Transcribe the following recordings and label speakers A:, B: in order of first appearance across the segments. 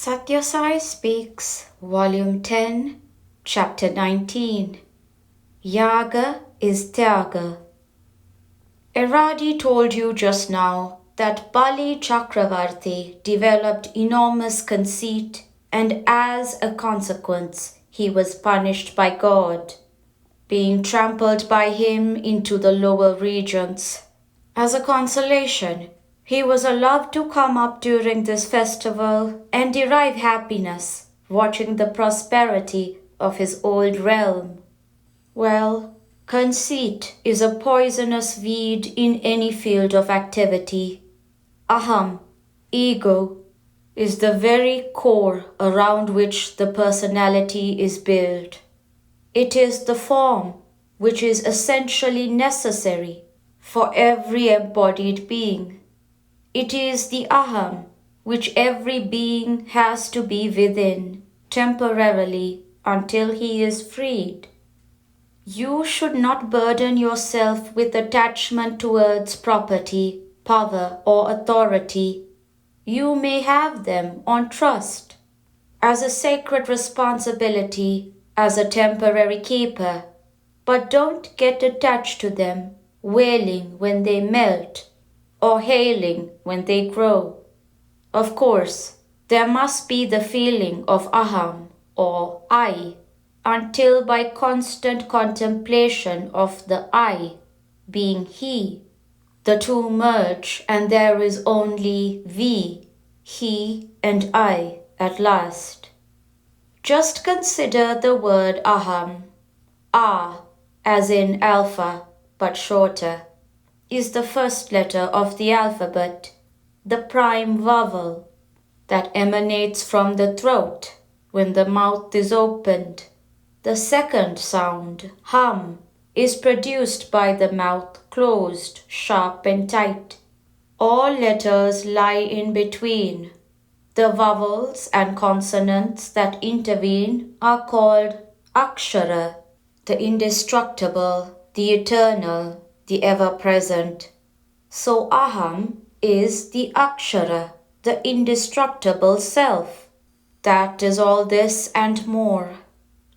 A: Sathya Sai Speaks, Volume 10, Chapter 19. Yaaga is Thyaaga. Eradi told you just now that Bali Chakravarti developed enormous conceit, and as a consequence he was punished by God, being trampled by him into the lower regions. As a consolation, he was allowed to come up during this festival and derive happiness watching the prosperity of his old realm. Well, conceit is a poisonous weed in any field of activity. Aham, ego, is the very core around which the personality is built. It is the form which is essentially necessary for every embodied being. It is the aham which every being has to be within temporarily until he is freed. You should not burden yourself with attachment towards property, power, or authority. You may have them on trust, as a sacred responsibility, as a temporary keeper, but don't get attached to them, wailing when they melt, or hailing when they grow. Of course, there must be the feeling of aham or I, until by constant contemplation of the I, being he, the two merge and there is only we, he and I at last. Just consider the word aham. Ah, as in alpha, but shorter, is the first letter of the alphabet, the prime vowel that emanates from the throat when the mouth is opened. The second sound, hum, is produced by the mouth closed, sharp and tight. All letters lie in between. The vowels and consonants that intervene are called akshara, the indestructible, the eternal, the ever-present. So aham is the akshara, the indestructible self. That is all this and more.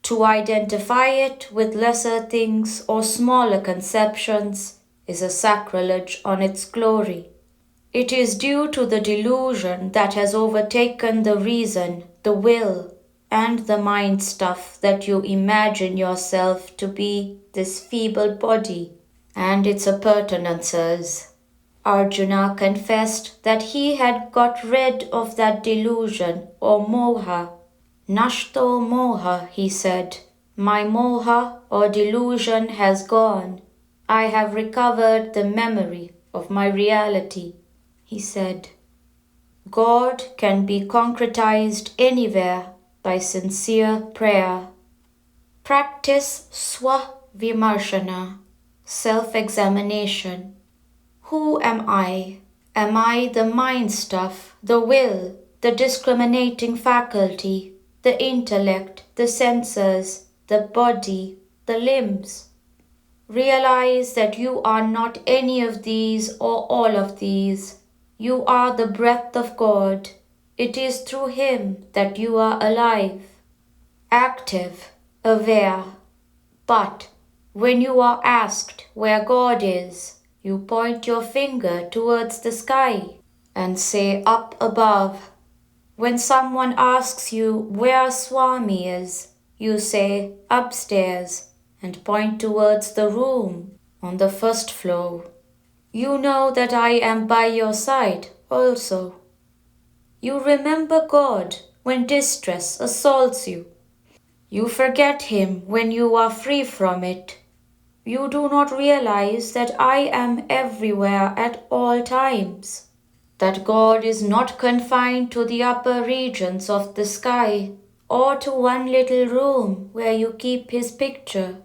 A: To identify it with lesser things or smaller conceptions is a sacrilege on its glory. It is due to the delusion that has overtaken the reason, the will, and the mind stuff that you imagine yourself to be this feeble body and its appurtenances. Arjuna confessed that he had got rid of that delusion or moha. Nashto moha, he said, my moha or delusion has gone. I have recovered the memory of my reality. He said, God can be concretized anywhere by sincere prayer. Practice swa-vimarshana, self-examination. Who am I? Am I the mind stuff, the will, the discriminating faculty, the intellect, the senses, the body, the limbs? Realize that you are not any of these or all of these. You are the breath of God. It is through Him that you are alive, active, aware. But when you are asked where God is, you point your finger towards the sky and say up above. When someone asks you where Swami is, you say upstairs and point towards the room on the first floor. You know that I am by your side also. You remember God when distress assaults you. You forget Him when you are free from it. You do not realize that I am everywhere at all times, that God is not confined to the upper regions of the sky or to one little room where you keep His picture.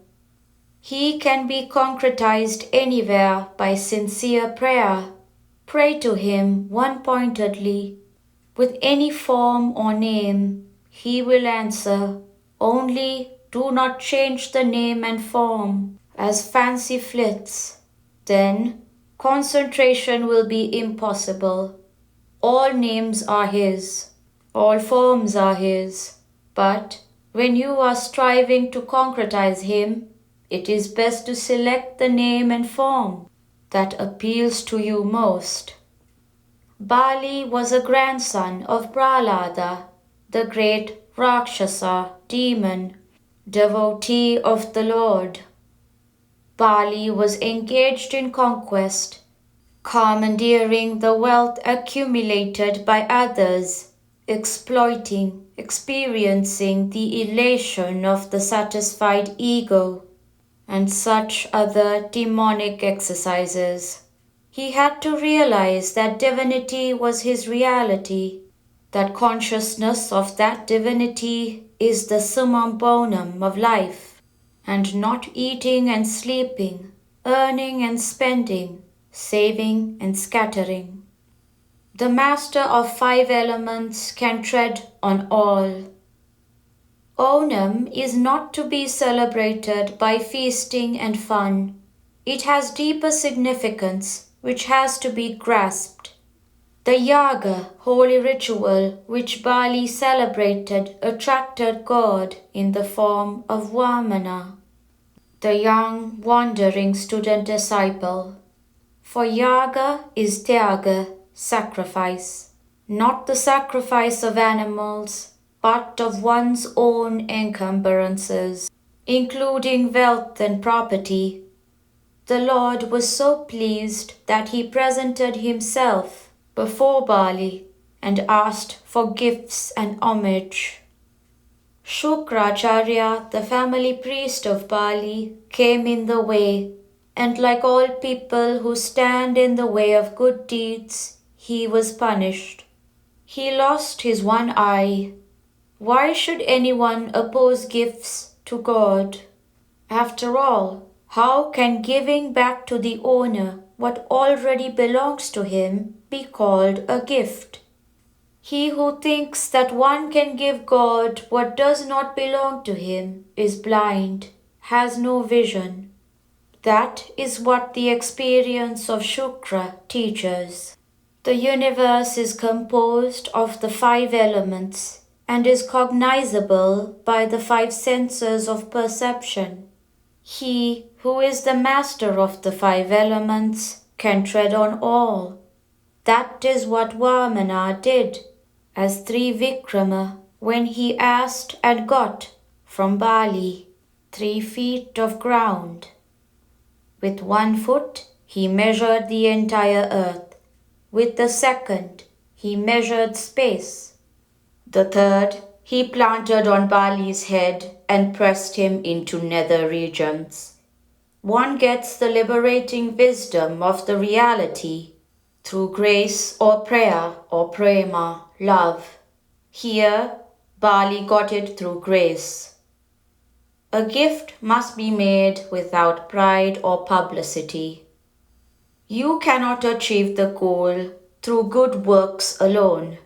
A: He can be concretized anywhere by sincere prayer. Pray to Him one-pointedly, with any form or name. He will answer. Only do not change the name and form as fancy flits. Then concentration will be impossible. All names are His. All forms are his, but when you are striving to concretize him, it is best to select the name and form that appeals to you most. Bali was a grandson of Prahlada, the great Rakshasa demon, devotee of the Lord. Bali was engaged in conquest, commandeering the wealth accumulated by others, exploiting, experiencing the elation of the satisfied ego, and such other demonic exercises. He had to realize that divinity was his reality, that consciousness of that divinity is the summum bonum of life, and not eating and sleeping, earning and spending, saving and scattering. The master of 5 elements can tread on all. Onam is not to be celebrated by feasting and fun. It has deeper significance which has to be grasped. The Yaaga, holy ritual which Bali celebrated, attracted God in the form of Vamana, the young wandering student disciple. For Yaaga is Thyaaga, sacrifice, not the sacrifice of animals, but of one's own encumbrances, including wealth and property. The Lord was so pleased that he presented himself before Bali and asked for gifts and homage. Shukracharya, the family priest of Bali, came in the way, and like all people who stand in the way of good deeds, he was punished. He lost his one eye. Why should anyone oppose gifts to God? After all, how can giving back to the owner what already belongs to him be called a gift? He who thinks that one can give God what does not belong to him is blind, has no vision. That is what the experience of Shukra teaches. The universe is composed of the 5 elements and is cognizable by the 5 senses of perception. He who is the master of the 5 elements can tread on all. That is what Vamana did as Trivikrama when he asked and got from Bali 3 feet of ground. With 1 foot he measured the entire earth. With the second he measured space. The third he planted on Bali's head and pressed him into nether regions. One gets the liberating wisdom of the reality through grace or prayer or prema, love. Here, Bali got it through grace. A gift must be made without pride or publicity. You cannot achieve the goal through good works alone.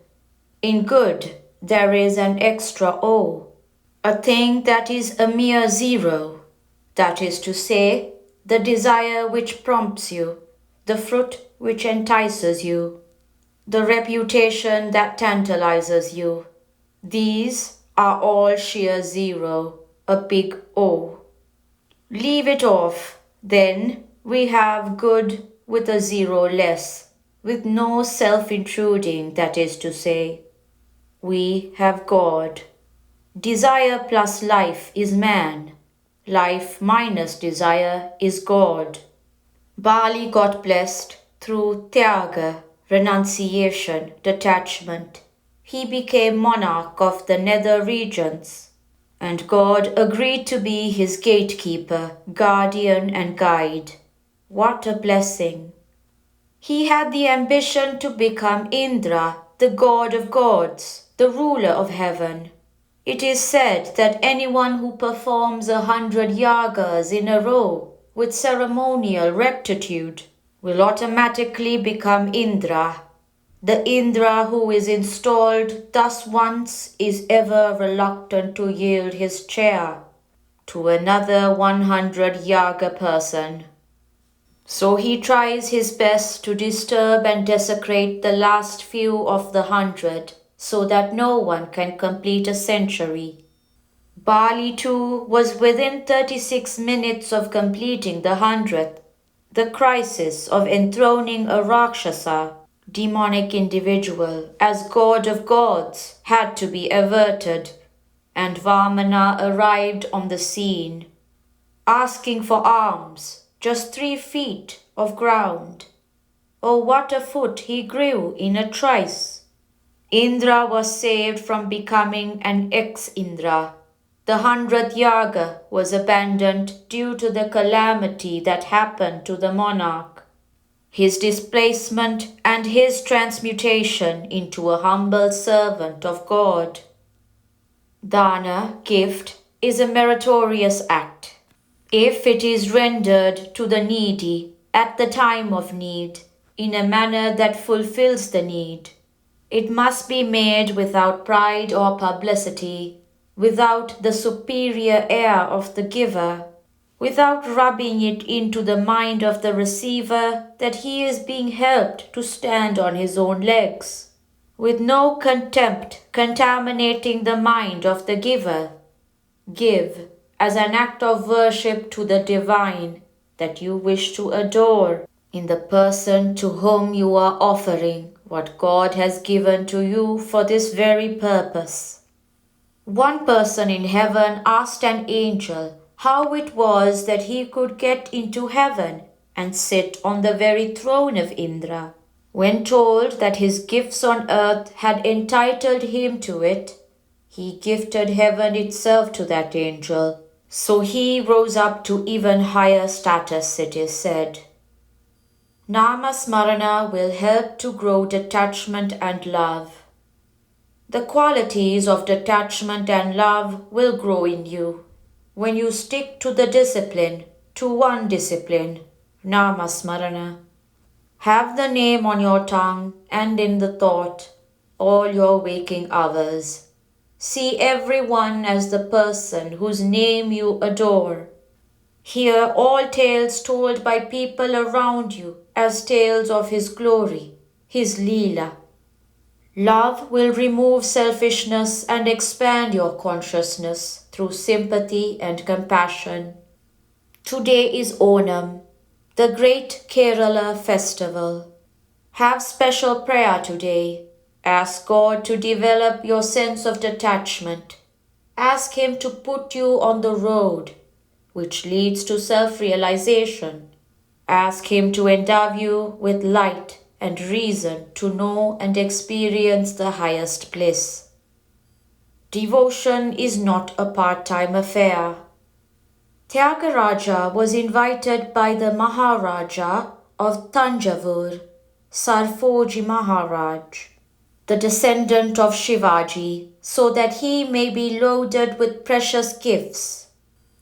A: In good, there is an extra O, a thing that is a mere zero. That is to say, the desire which prompts you, the fruit which entices you, the reputation that tantalizes you. These are all sheer zero, a big O. Leave it off, then we have good with a zero less, with no self-intruding, that is to say. We have God. Desire plus life is man. Life minus desire is God. Bali got blessed through Thyaaga, renunciation, detachment. He became monarch of the nether regions, and God agreed to be his gatekeeper, guardian and guide. What a blessing! He had the ambition to become Indra, the god of gods, the ruler of heaven. It is said that anyone who performs 100 yagas in a row with ceremonial rectitude will automatically become Indra. The Indra who is installed thus once is ever reluctant to yield his chair to another 100 yaga person. So he tries his best to disturb and desecrate the last few of the 100, so that no one can complete a century. Bali too was within 36 minutes of completing the 100th. The crisis of enthroning a Rakshasa, demonic individual, as god of gods had to be averted, and Vamana arrived on the scene, asking for alms, just 3 feet of ground. Oh, what a foot he grew in a trice! Indra was saved from becoming an ex-Indra. The 100th Yaaga was abandoned due to the calamity that happened to the monarch, his displacement and his transmutation into a humble servant of God. Dana, gift, is a meritorious act, if it is rendered to the needy at the time of need, in a manner that fulfills the need. It must be made without pride or publicity, without the superior air of the giver, without rubbing it into the mind of the receiver that he is being helped to stand on his own legs, with no contempt contaminating the mind of the giver. Give as an act of worship to the divine that you wish to adore in the person to whom you are offering what God has given to you for this very purpose. One person in heaven asked an angel how it was that he could get into heaven and sit on the very throne of Indra. When told that his gifts on earth had entitled him to it, he gifted heaven itself to that angel. So he rose up to even higher status, it is said. Namasmarana will help to grow detachment and love. The qualities of detachment and love will grow in you when you stick to the discipline, to one discipline, Namasmarana. Have the name on your tongue and in the thought all your waking hours. See everyone as the person whose name you adore. Hear all tales told by people around you as tales of His glory, His Leela. Love will remove selfishness and expand your consciousness through sympathy and compassion. Today is Onam, the great Kerala festival. Have special prayer today. Ask God to develop your sense of detachment. Ask Him to put you on the road which leads to self-realization. Ask Him to endow you with light and reason to know and experience the highest bliss. Devotion is not a part-time affair. Thyaaga was invited by the Maharaja of Tanjavur, Sarfoji Maharaj, the descendant of Shivaji, so that he may be loaded with precious gifts,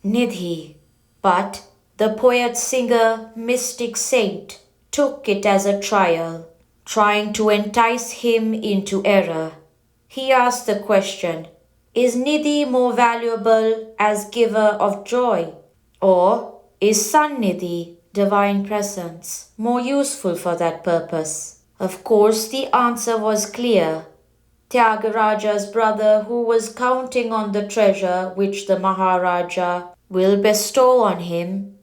A: Nidhi. But the poet, singer, mystic saint took it as a trial, trying to entice him into error. He asked the question, is Nidhi more valuable as giver of joy? Or is Sannidhi, divine presence, more useful for that purpose? Of course, the answer was clear. Tyagaraja's brother, who was counting on the treasure which the Maharaja will bestow on him,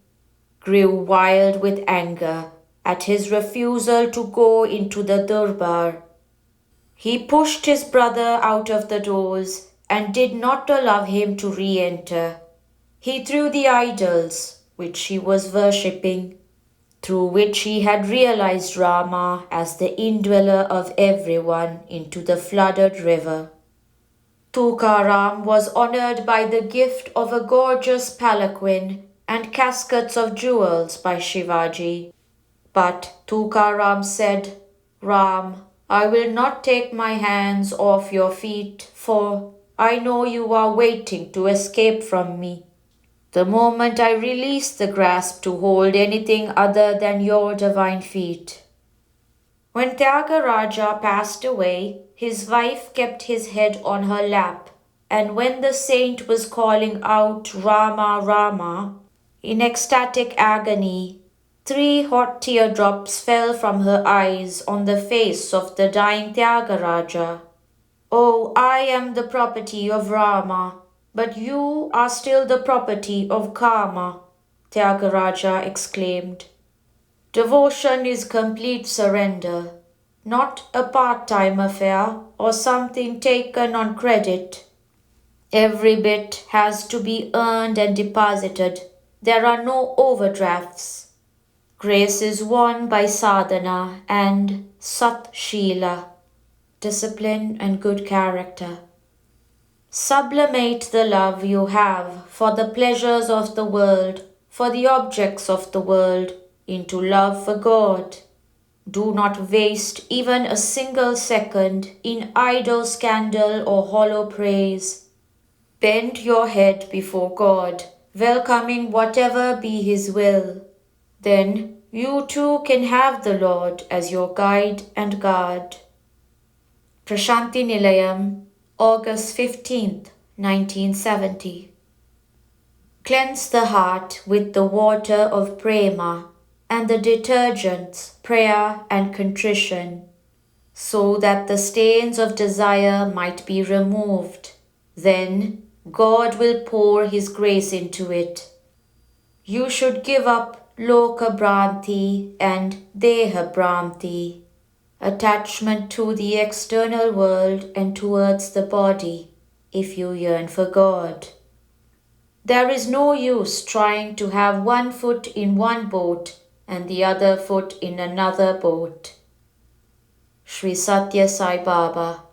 A: grew wild with anger at his refusal to go into the Durbar. He pushed his brother out of the doors and did not allow him to re-enter. He threw the idols which he was worshipping, through which he had realized Rama as the indweller of everyone, into the flooded river. Tukaram was honored by the gift of a gorgeous palanquin and caskets of jewels by Shivaji. But Tukaram said, Ram, I will not take my hands off your feet, for I know you are waiting to escape from me. The moment I release the grasp to hold anything other than your divine feet. When Tyagaraja passed away, his wife kept his head on her lap, and when the saint was calling out Rama, Rama, in ecstatic agony, 3 hot teardrops fell from her eyes on the face of the dying Tyagaraja. Oh, I am the property of Rama, but you are still the property of Kama, Tyagaraja exclaimed. Devotion is complete surrender, not a part-time affair or something taken on credit. Every bit has to be earned and deposited. There are no overdrafts. Grace is won by sadhana and sat shila, discipline and good character. Sublimate the love you have for the pleasures of the world, for the objects of the world, into love for God. Do not waste even a single second in idle scandal or hollow praise. Bend your head before God, welcoming whatever be His will. Then you too can have the Lord as your guide and guard. Prashanti Nilayam, August 15th, 1970. Cleanse the heart with the water of prema and the detergents prayer and contrition, so that the stains of desire might be removed. Then God will pour His grace into it. You should give up loka bhranti and deha bhranti, attachment to the external world and towards the body, if you yearn for God. There is no use trying to have one foot in one boat and the other foot in another boat. Sri Sathya Sai Baba.